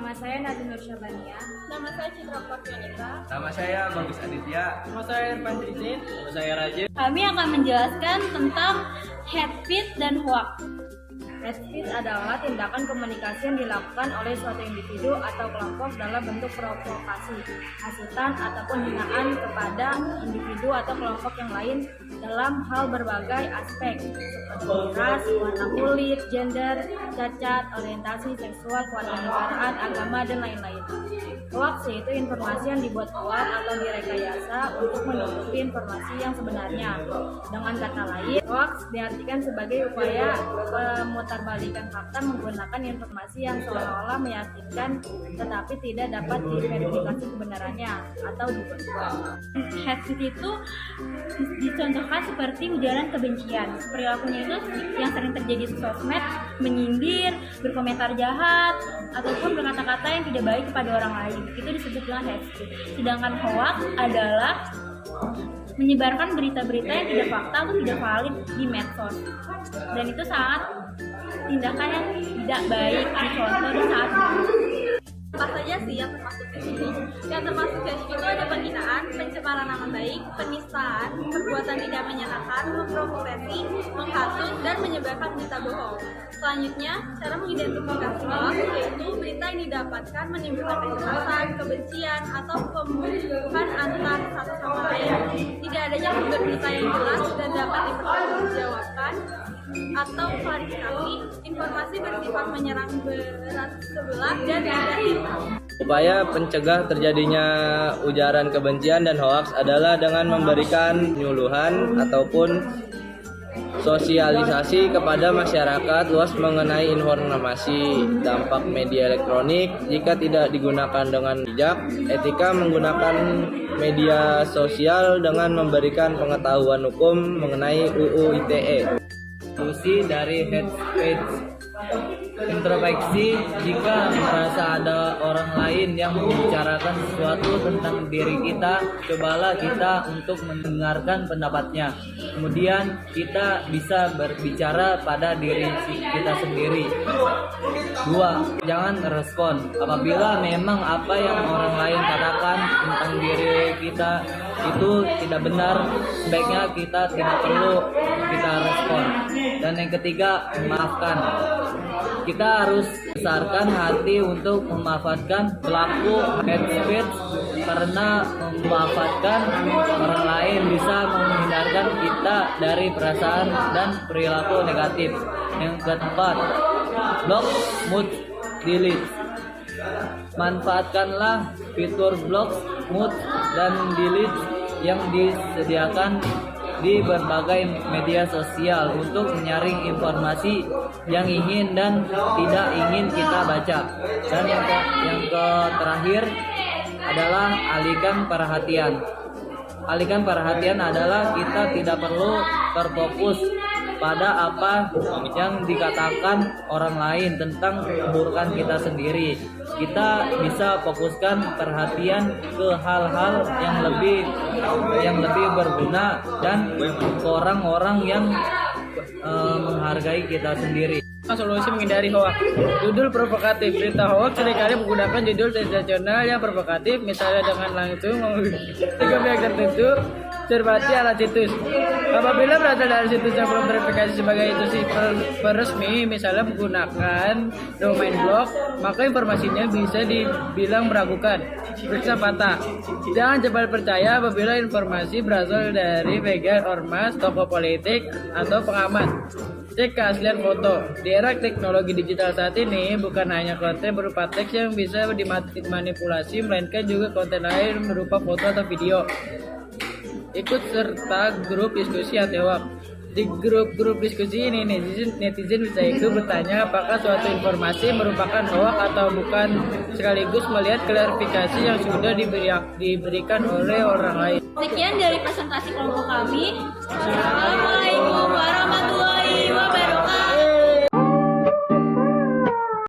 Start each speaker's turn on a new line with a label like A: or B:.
A: Nama saya Nadine Nur Syabania.
B: Nama saya Citra Fortunika.
C: Nama saya Bagus Aditya.
D: Nama saya Irfan Trizin.
C: Nama saya Rajin.
B: Kami akan menjelaskan tentang hate speech dan hoax.
A: Hate speech adalah tindakan komunikasi yang dilakukan oleh suatu individu atau kelompok dalam bentuk provokasi, hasutan, ataupun hinaan kepada individu atau kelompok yang lain dalam hal berbagai aspek seperti ras, warna kulit, gender, cacat, orientasi seksual, kewarganegaraan, agama, dan lain-lain. Hoax yaitu informasi yang dibuat kuat atau direkayasa untuk menutupi informasi yang sebenarnya. Dengan kata lain, hoax diartikan sebagai upaya pemutarbalikan fakta menggunakan informasi yang seolah-olah meyakinkan tetapi tidak dapat diverifikasi kebenarannya atau dibuat.
B: Hate speech itu dicontohkan seperti ujaran kebencian. Perilakunya itu yang sering terjadi di sosmed, menyindir, berkomentar jahat, ataupun berkata-kata yang tidak baik kepada orang lain. Itu disebut dengan hate speech. Sedangkan hoax adalah menyebarkan berita-berita yang tidak fakta atau tidak valid di medsos. Dan itu sangat tindakan yang tidak baik dicontoh di saat ini.
E: Apa saja sih yang termasuk di sini? Yang termasuk di sini itu ada penghinaan, pencemaran nama baik, penistaan, perbuatan tidak menyenangkan, memprovokasi, menghasut, dan menyebarkan berita bohong. Selanjutnya, cara mengidentifikasi hoax yaitu berita yang didapatkan menimbulkan kecemasan, kebencian, atau pembunuhan antar satu sama lain. Tidak adanya sumber berita yang jelas dan dapat dipertanggungjawabkan atau klarifikasi, informasi bersifat menyerang berat sebelah dan negatif.
C: Upaya pencegah terjadinya ujaran kebencian dan hoaks adalah dengan memberikan penyuluhan ataupun sosialisasi kepada masyarakat luas mengenai informasi dampak media elektronik jika tidak digunakan dengan bijak, etika menggunakan media sosial dengan memberikan pengetahuan hukum mengenai UU ITE.
D: Solusi dari hate speech: introspeksi. Jika merasa ada orang lain yang membicarakan sesuatu tentang diri kita, cobalah kita untuk mendengarkan pendapatnya. Kemudian kita bisa berbicara pada diri kita sendiri. 2. Jangan respon. Apabila memang apa yang orang lain katakan tentang diri kita itu tidak benar, sebaiknya kita tidak perlu kita respon. Dan yang ketiga, memaafkan. Kita harus besarkan hati untuk memaafkan pelaku hate speech, karena memaafkan orang lain bisa menghindarkan kita dari perasaan dan perilaku negatif. Yang keempat, block, mute, delete. Manfaatkanlah fitur block, mute, dan delete yang disediakan di berbagai media sosial untuk menyaring informasi yang ingin dan tidak ingin kita baca. Dan yang terakhir adalah alihkan perhatian. Alihkan perhatian adalah kita tidak perlu terfokus pada apa yang dikatakan orang lain tentang keburukan kita sendiri. Kita bisa fokuskan perhatian ke hal-hal yang lebih berguna dan ke orang-orang yang menghargai kita sendiri. Solusi menghindari hoax. Judul provokatif. Berita hoax seringkali menggunakan judul sensasional yang provokatif, misalnya dengan langsung ke pihak tertentu. Cermati alat situs. Apabila berasal dari situs yang belum verifikasi sebagai institusi resmi, misalnya menggunakan domain blog, maka informasinya bisa dibilang meragukan. Periksa fakta. Jangan cepat percaya apabila informasi berasal dari vegan, ormas, tokoh politik, atau pengamat. Cek keaslian foto. Di era teknologi digital saat ini, bukan hanya konten berupa teks yang bisa dimanipulasi, melainkan juga konten lain berupa foto atau video. Ikut serta grup diskusi anti hoax. Di grup-grup diskusi ini, netizen bisa ikut bertanya apakah suatu informasi merupakan hoax atau bukan, sekaligus melihat klarifikasi yang sudah diberikan oleh orang lain.
B: Sekian dari presentasi kelompok kami. Assalamualaikum.